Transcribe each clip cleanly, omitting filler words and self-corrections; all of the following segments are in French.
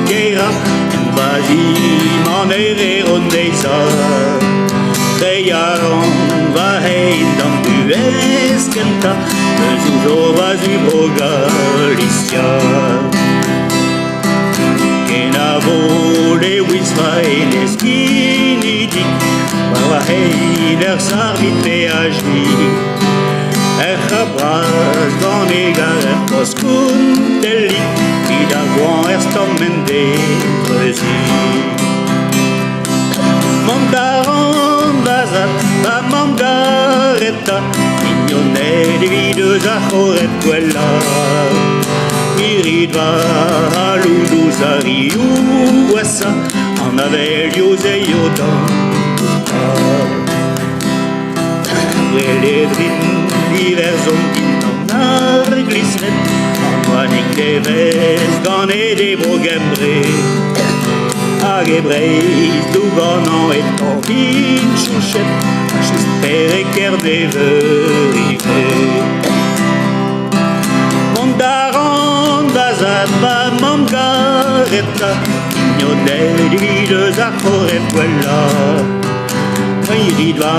Keira en vagi manere on deze Trejaron va heen dan bueskenta Bezuzo va zu Galicia Kenavo Lewis va en eskinidi Va heen sarbit peagi Chabras dan egar poskuntelli Ida guan stommen detrezi Mondaron bazat va mangareta Mignonne de vides a choret quella Mirid va a luluzari uguassa En avelios e iodan Reledrin divers din arglisret Antoinik deves gane de brogembre Agebreiz du ganan et torvin chouchet Just pere kerneve rive Mondaran bazat ba mangareta Mignonel vides a choret quella Irid va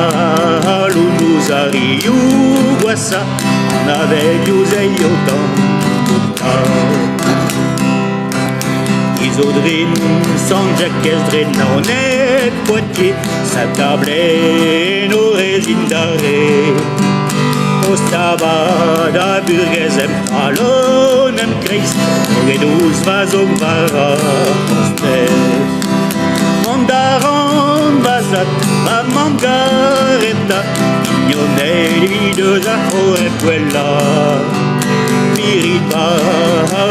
a luluzari uguassa En avelios e iodan Isodrin, Sanjaques, Drenaonet, Poitiers, sa table no résine d'arrêt. Ostabada, Burgesem, Alonem, Kreis, Redus, Vazom, Vara, Postes. Mondaran, Bazat, Mamangareta, Mignonne, Vides, Acho, Quella. Mirita,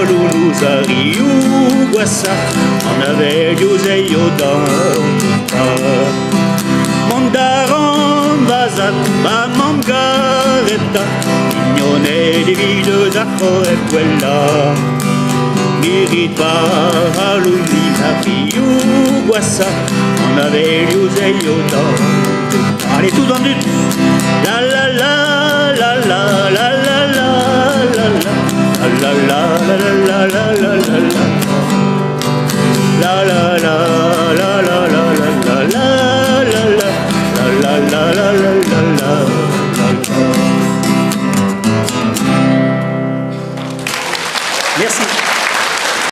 Luluzari, Uguassa, En avelios e iodan Mondaran, Bazat, Mamangareta, Mignonne, Vides, Acho, Quella. Mirita, Luluzari, Uguassa, En avelios e iodan Allez, tout dans le la la la la la la la la la la la la la la la la la la la